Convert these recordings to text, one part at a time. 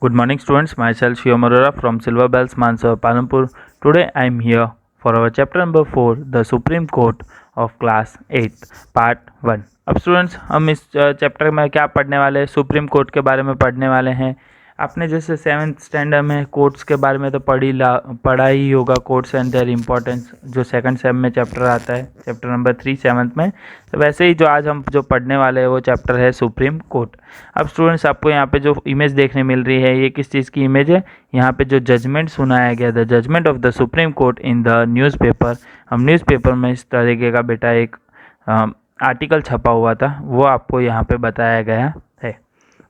Good morning, students. Myself Shivam Arora from Silver Bells, Mansur, Palampur. Today I am here for our chapter number 4, the Supreme Court of Class 8, Part 1. अब students हम इस chapter में क्या पढ़ने वाले हैं, supreme court के बारे में पढ़ने वाले हैं। आपने जैसे 7th स्टैंडर्ड में कोर्ट्स के बारे में तो पढ़ा ही होगा, कोर्ट्स एंड देयर इम्पोर्टेंस, जो सेकंड सेम में चैप्टर आता है, चैप्टर नंबर 3 7th में। तो वैसे ही जो आज हम जो पढ़ने वाले हैं वो चैप्टर है सुप्रीम कोर्ट। अब स्टूडेंट्स आपको यहाँ पे जो इमेज देखने मिल रही है, ये किस चीज़ की इमेज है? यहाँ पे जो जजमेंट सुनाया गया, the judgement of the supreme court in the newspaper. हम न्यूज़पेपर में इस तरीके का बेटा एक आर्टिकल छपा हुआ था, वो आपको यहाँ पे बताया गया है।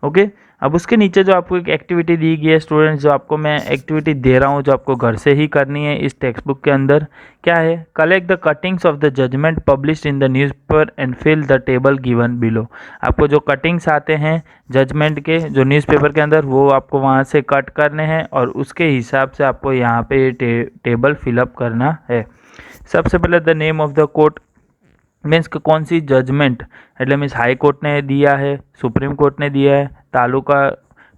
ओके, अब उसके नीचे जो आपको एक एक्टिविटी दी गई है स्टूडेंट्स, जो आपको मैं एक्टिविटी दे रहा हूँ, जो आपको घर से ही करनी है इस टेक्स्ट बुक के अंदर, क्या है? Collect the cuttings of the judgement published in the newspaper and fill the table given below. आपको जो कटिंग्स आते हैं जजमेंट के जो न्यूज़पेपर के अंदर, वो आपको वहाँ से कट करने हैं और उसके हिसाब से आपको यहाँ पे टेबल फिलअप करना है। सबसे पहले the name of the court, means कौन सी जजमेंट, मतलब मीन्स हाई कोर्ट ने दिया है, सुप्रीम कोर्ट ने दिया है, तालुका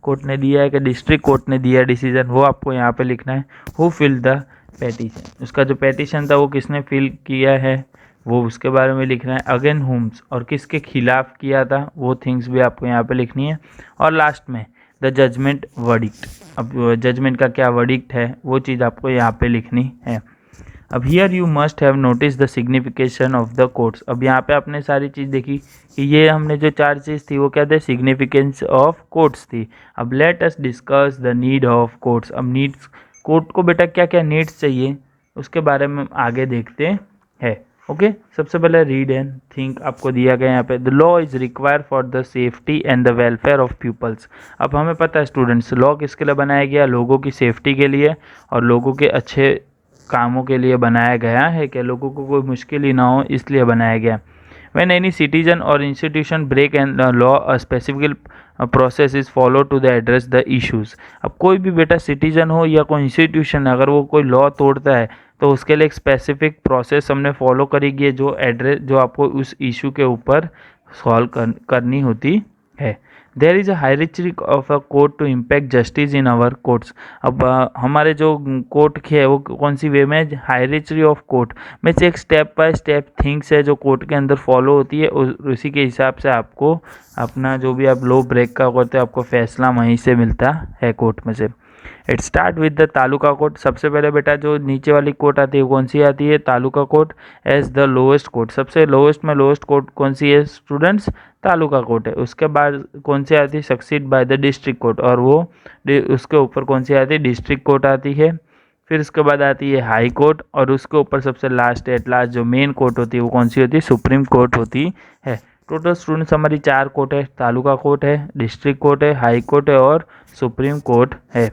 कोर्ट ने दिया है कि डिस्ट्रिक्ट कोर्ट ने दिया है डिसीजन, वो आपको यहाँ पे लिखना है। हु फिल द पेटिशन, उसका जो पेटिशन था वो किसने फिल किया है, वो उसके बारे में लिखना है। अगेन हुम्स, और किसके खिलाफ किया था, वो थिंग्स भी आपको यहाँ पे लिखनी है। और लास्ट में द जजमेंट वर्डिक्ट, अब जजमेंट का क्या वर्डिक्ट है वो चीज़ आपको यहाँ पे लिखनी है। अब here you must have notice the signification of the courts. अब यहाँ पे आपने सारी चीज़ देखी कि ये हमने जो 4 चीज़ थी वो क्या थे? सिग्निफिकेंस ऑफ कोर्ट्स थी। अब let us discuss the need of courts. अब नीड्स, कोर्ट को बेटा क्या क्या नीड्स चाहिए उसके बारे में आगे देखते हैं। ओके, सबसे पहले रीड एंड थिंक आपको दिया गया यहाँ पे। The law is required for the safety and the welfare of peoples. अब हमें पता है स्टूडेंट्स, लॉ किसके लिए बनाया गया? लोगों की सेफ्टी के लिए और लोगों के अच्छे कामों के लिए बनाया गया है, कि लोगों को कोई मुश्किल ही ना हो, इसलिए बनाया गया। When any citizen or institution break and law, a specific process is followed to the address the issues। अब कोई भी बेटा सिटीजन हो या कोई इंस्टीट्यूशन, अगर वो कोई लॉ तोड़ता है तो उसके लिए एक स्पेसिफिक प्रोसेस हमने फॉलो करेगी, जो एड्रेस, जो आपको उस इशू के ऊपर सॉल्व करनी होती है। There is a hierarchy of a court to impact justice in our courts. अब हमारे जो कोर्ट की है वो कौन सी वे में? हायरार्ची ऑफ कोर्ट में से एक स्टेप बाय स्टेप थिंग्स है जो कोर्ट के अंदर फॉलो होती है, उसी के हिसाब से आपको अपना जो भी आप लॉ ब्रेक का करते हो, आपको फैसला वहीं से मिलता है कोर्ट में से। It start with the taluka court. सबसे पहले बेटा जो नीचे वाली कोर्ट आती है कौन सी आती है? Taluka court as the lowest court. सबसे लोएस्ट में लोएस्ट कोर्ट कौन सी है स्टूडेंट्स? तालुका कोर्ट है। उसके बाद कौन सी आती है? Succeed by the district court, और वो उसके ऊपर कौन सी आती है? डिस्ट्रिक्ट कोर्ट आती है। फिर उसके बाद आती है हाई कोर्ट, और उसके ऊपर सबसे लास्ट एट लास्ट जो मेन कोर्ट होती है वो कौन सी होती है? सुप्रीम कोर्ट होती है। टोटल स्टूडेंट्स हमारी 4 कोर्ट है, तालुका कोर्ट है, डिस्ट्रिक्ट कोर्ट है, हाई कोर्ट है और सुप्रीम कोर्ट है।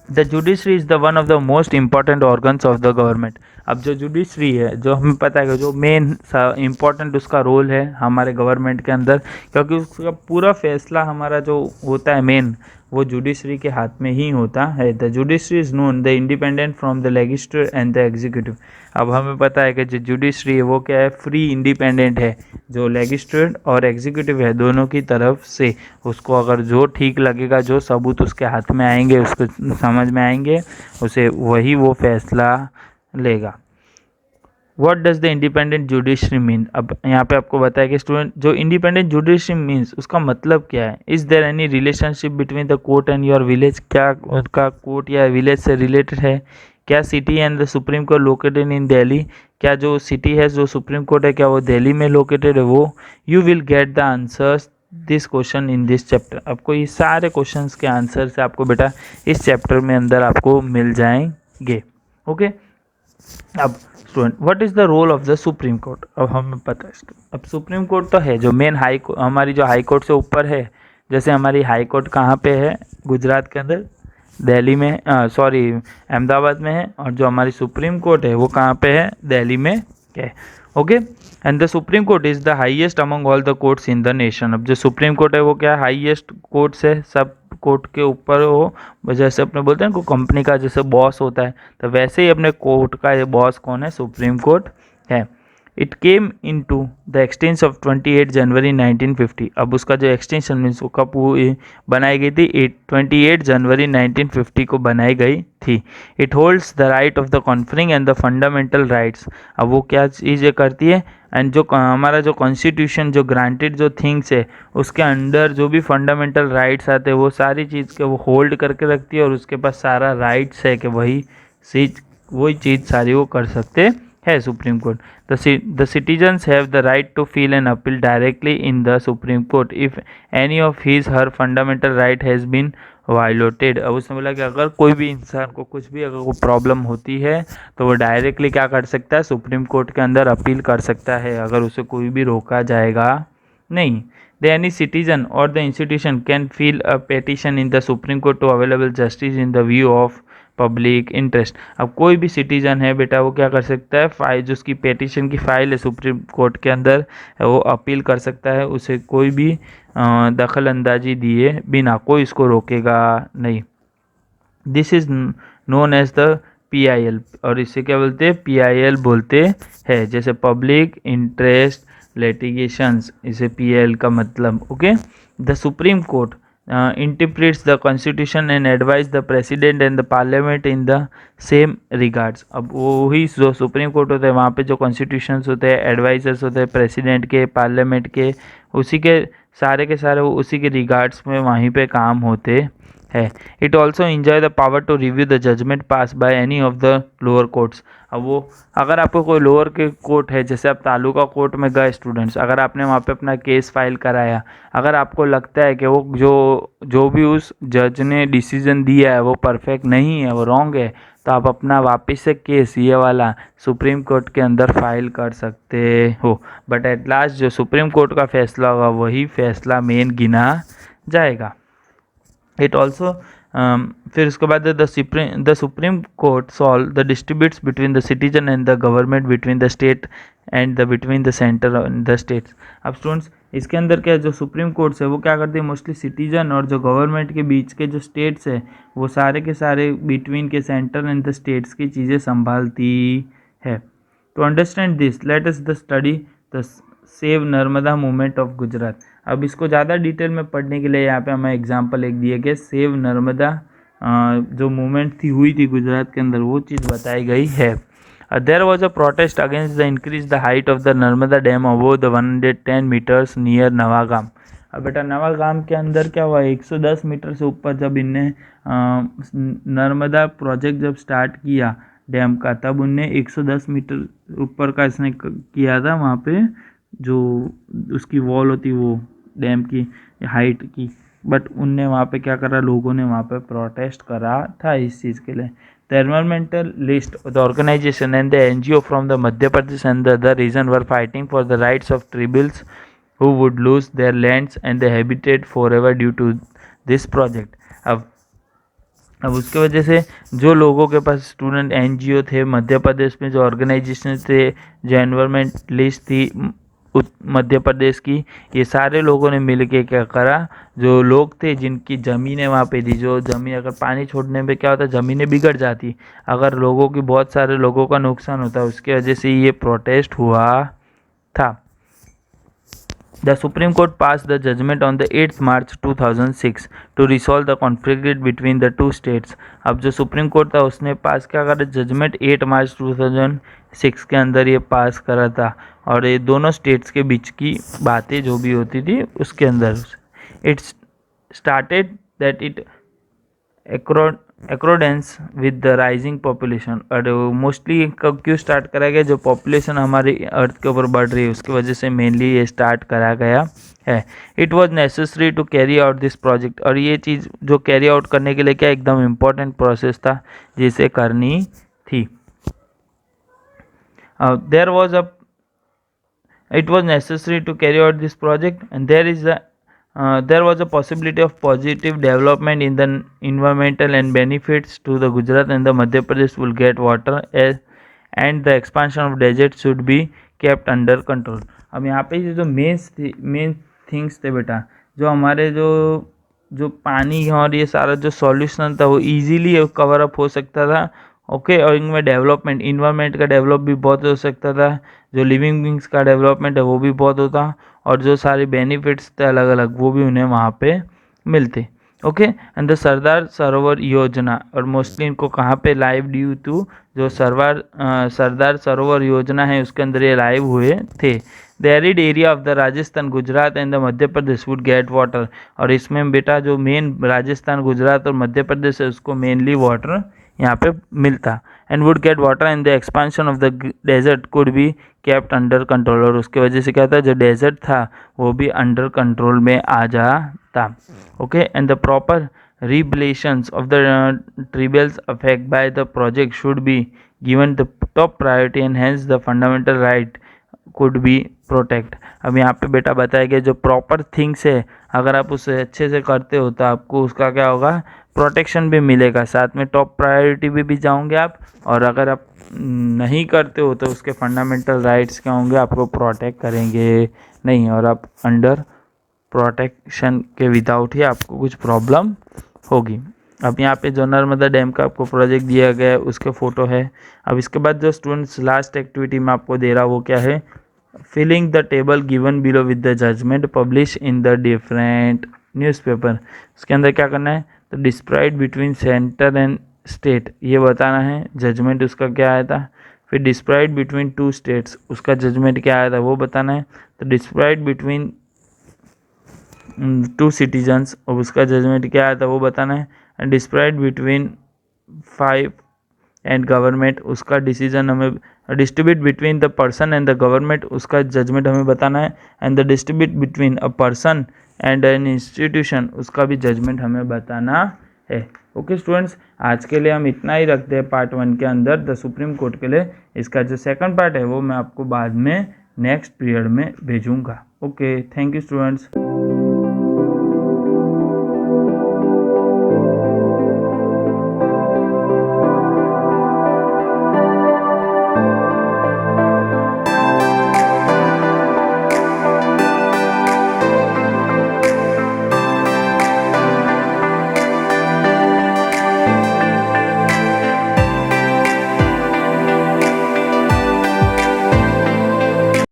The judiciary is the one of the most important organs of the government. अब जो जुडिशरी है, जो हमें पता है कि जो मेन इम्पॉर्टेंट उसका रोल है हमारे गवर्नमेंट के अंदर, क्योंकि उसका पूरा फैसला हमारा जो होता है मेन, वो जुडिशरी के हाथ में ही होता है। The judiciary is known the independent from the legislature and the executive. अब हमें पता है कि जो जुडिशरी है वो क्या है? फ्री इंडिपेंडेंट है, जो लेजिस्लेचर और एग्जीक्यूटिव है दोनों की तरफ से। उसको अगर जो ठीक लगेगा, जो सबूत उसके हाथ में आएंगे, उसको समझ में आएंगे, उसे वही वो फैसला लेगा। What does the independent judiciary mean? अब यहाँ पे आपको बताया कि स्टूडेंट जो इंडिपेंडेंट जुडिशरी मीन्स उसका मतलब क्या है? Is there any relationship between the court and your village? क्या उनका कोर्ट या विलेज से रिलेटेड है? क्या city and the supreme court located in Delhi? क्या जो सिटी है, जो सुप्रीम कोर्ट है, क्या वो दिल्ली में लोकेटेड है? वो you will get the answers this question in this chapter. आपको ये सारे क्वेश्चंस के आंसर से आपको बेटा इस चैप्टर में अंदर आपको मिल जाएंगे। ओके, अब student what is the role of the supreme court? अब हमें पता है, अब सुप्रीम कोर्ट तो है जो मेन हाई, हमारी जो हाई कोर्ट से ऊपर है। जैसे हमारी हाई कोर्ट कहाँ पे है? गुजरात के अंदर, दिल्ली में, सॉरी अहमदाबाद में है। और जो हमारी सुप्रीम कोर्ट है वो कहाँ पे है? दिल्ली में है। Okay, and the supreme court is the highest among all the courts in the nation. अब जो सुप्रीम कोर्ट है वो क्या? हाईएस्ट कोर्ट्स है, सब कोर्ट के ऊपर हो। जैसे अपने बोलते हैं कोई कंपनी का जैसे बॉस होता है, तो वैसे ही अपने कोर्ट का ये बॉस कौन है? सुप्रीम कोर्ट है। It came into the expanse of 28 जनवरी 1950। अब उसका जो एक्सटेंशन मीन्स वो कब बनाई गई थी, 28 जनवरी 1950 को बनाई गई थी। It holds the right of the conferring and the fundamental rights. अब वो क्या चीज़ें करती है, एंड जो हमारा जो कॉन्स्टिट्यूशन जो ग्रांटेड जो थिंग्स है उसके अंडर जो भी फंडामेंटल राइट्स आते हैं वो सारी चीज़ के वो होल्ड करके रखती है, और उसके पास सारा राइट्स है कि वही चीज़ सारी वो कर सकते है supreme court. The citizens have the right to file an appeal directly in the Supreme Court if any of his her fundamental right has been violated। अब उसने बोला कि अगर कोई भी इंसान को कुछ भी अगर कोई प्रॉब्लम होती है तो वो डायरेक्टली क्या कर सकता है, सुप्रीम कोर्ट के अंदर अपील कर सकता है, अगर उसे कोई भी रोका जाएगा नहीं। The any citizen or the institution can file a petition in the Supreme Court to available justice in the view of public interest. अब कोई भी सिटीजन है बेटा वो क्या कर सकता है, फाइल जो उसकी पेटिशन की फाइल है सुप्रीम कोर्ट के अंदर वो अपील कर सकता है, उसे कोई भी दखल अंदाजी दिए बिना कोई इसको रोकेगा नहीं। This is known as the PIL, और इसे क्या बोलते हैं, PIL बोलते हैं, जैसे पब्लिक इंटरेस्ट लिटिगेशंस, इसे PIL का मतलब। Okay, the supreme court interprets the constitution and advise the president and the parliament in the same regards। अब वही जो सुप्रीम कोर्ट होता है वहाँ पे जो कॉन्स्टिट्यूशंस होते हैं, एडवाइजर्स होते हैं प्रेसिडेंट के, पार्लियामेंट के, उसी के सारे वो उसी के रिगार्ड्स में वहीं पे काम होते है। It also enjoy the power to review the judgement pass by any of the lower courts. अब वो अगर आपको कोई लोअर के कोर्ट है, जैसे आप तालुका कोर्ट में गए स्टूडेंट्स, अगर आपने वहाँ पे अपना केस फाइल कराया, अगर आपको लगता है कि वो जो भी उस जज ने डिसीजन दिया है वो परफेक्ट नहीं है, वो रॉन्ग है, तो आप अपना वापस से केस ये वाला सुप्रीम कोर्ट के अंदर फाइल कर सकते हो। बट एट लास्ट जो सुप्रीम कोर्ट का फैसला होगा वही फैसला मेन गिना जाएगा। इट ऑल्सो फिर उसके बाद the supreme court solve the distributes between the citizen and the government, between the state and the between the centre and the states. अब स्टूडेंट्स इसके अंदर क्या जो सुप्रीम कोर्ट्स है वो क्या करती है, मोस्टली सिटीजन और जो गवर्नमेंट के बीच के जो स्टेट्स है वो सारे के सारे बिटवीन के सेंटर एंड द स्टेट्स की चीज़ें संभालती है। To understand this let us the study the save Narmada movement of Gujarat. अब इसको ज़्यादा डिटेल में पढ़ने के लिए यहाँ पे हमें एग्जांपल एक दिए गए, सेव नर्मदा जो मूवमेंट हुई थी गुजरात के अंदर वो चीज़ बताई गई है। There was a protest against the increase the height of the Narmada dam above the 110 metres near Navagam. अब बेटा नवागाम के अंदर क्या हुआ, 110 मीटर से ऊपर जब इनने नर्मदा प्रोजेक्ट जब स्टार्ट किया डैम का, तब उनने 110 मीटर ऊपर का इसने किया था वहाँ पे जो उसकी वॉल होती वो डैम की हाइट की, बट उनने वहाँ पे क्या करा, लोगों ने वहाँ पे प्रोटेस्ट करा था इस चीज़ के लिए। The environmentalist the organization and the NGO from the Madhya Pradesh and the other region were fighting for the rights of tribals who would lose their lands and their habitat forever due to this project। अब उसके वजह से जो लोगों के पास student NGO थे मध्य प्रदेश में, जो ऑर्गेनाइजेशन थे, जो एनवायरमेंटलिस्ट थी मध्य प्रदेश की, ये सारे लोगों ने मिल के क्या करा, जो लोग थे जिनकी ज़मीनें वहाँ पे थी, जो ज़मीन अगर पानी छोड़ने पे क्या होता, ज़मीनें बिगड़ जाती, अगर लोगों की बहुत सारे लोगों का नुकसान होता, उसके वजह से ये प्रोटेस्ट हुआ था। The Supreme Court passed the judgment on the 8th March 2006 to resolve the conflict between the two states। अब जो सुप्रीम कोर्ट था उसने पास क्या करा, जजमेंट 8 मार्च 2006 के अंदर ये पास करा था, और ये दोनों स्टेट्स के बीच की बातें जो भी होती थी उसके अंदर it started that it accordance with the rising population. और मोस्टली कब क्यों स्टार्ट करा गया, जो पॉपुलेशन हमारी अर्थ के ऊपर बढ़ रही है उसकी वजह से मेनली ये स्टार्ट करा गया है। It was necessary to carry out this project, और ये चीज़ जो कैरी आउट करने के लिए क्या एकदम इम्पॉर्टेंट प्रोसेस था जिसे करनी थी। There was a it was necessary to carry out this project, and there was a possibility of positive development in the environmental and benefits to the Gujarat and the Madhya Pradesh will get water and the expansion of desert should be kept under control। अब यहाँ पे जो main things थे बेटा, जो हमारे जो पानी और ये सारा जो सॉल्यूशन था वो इजीली कवर अप हो सकता था ओके। और इनमें डेवलपमेंट, इन्वायरमेंट का डेवलप भी बहुत हो सकता था, जो लिविंग बींग्स का डेवलपमेंट है वो भी बहुत होता, और जो सारे बेनिफिट्स थे अलग अलग वो भी उन्हें वहाँ पे मिलते। Okay. And the Sardar Sarovar योजना, और मोस्टली इनको कहाँ पे लाइव ड्यू टू जो सरदार सरोवर योजना है उसके अंदर ये लाइव हुए थे। The arid area of the Rajasthan, Gujarat and the Madhya Pradesh would get water, और इसमें बेटा जो मेन राजस्थान, गुजरात और मध्य प्रदेश है उसको मेनली वाटर यहाँ पे मिलता। And would get water and the expansion of the desert could be kept under control, और उसके वजह से क्या था, जो डेजर्ट था वो भी अंडर कंट्रोल में आ जाता। Okay. And the proper rehabilitations of the tribunals affect by the project should be given the top priority and hence the fundamental right could be protect. अब यहाँ पे बेटा बताया गया जो प्रॉपर थिंग्स है अगर आप उसे अच्छे से करते हो तो आपको उसका क्या होगा, प्रोटेक्शन भी मिलेगा, साथ में टॉप प्रायोरिटी भी जाओगे आप, और अगर आप नहीं करते हो तो उसके फंडामेंटल राइट्स क्या होंगे, आपको प्रोटेक्ट करेंगे नहीं, और आप अंडर प्रोटेक्शन के विदाउट ही आपको कुछ प्रॉब्लम होगी। अब यहाँ पे जो नर्मदा डैम का आपको प्रोजेक्ट दिया गया है उसके फ़ोटो है। अब इसके बाद जो स्टूडेंट्स लास्ट एक्टिविटी में आपको दे रहा वो क्या है, filling the table given below with the judgement publish in the different newspaper. उसके अंदर क्या करना है, तो dispute between centre and state ये बताना है, जजमेंट उसका क्या आया था। फिर डिस्प्राइड बिटवीन टू स्टेट्स, उसका जजमेंट क्या आया था वो बताना है। तो डिस्प्राइड बिटवीन टू सिटीजन्स, और उसका जजमेंट क्या आया था वो बताना है। एंड डिस्प्राइड बिटवीन 5 एंड गवर्नमेंट, उसका डिसीजन हमें, distribute between the person and the government, उसका जजमेंट हमें बताना है। And the distribute between a person and an institution, उसका भी जजमेंट हमें बताना है। ओके स्टूडेंट्स, आज के लिए हम इतना ही रखते हैं पार्ट 1 के अंदर द सुप्रीम कोर्ट के लिए। इसका जो सेकंड पार्ट है वो मैं आपको बाद में नेक्स्ट पीरियड में भेजूंगा। Okay, thank you students.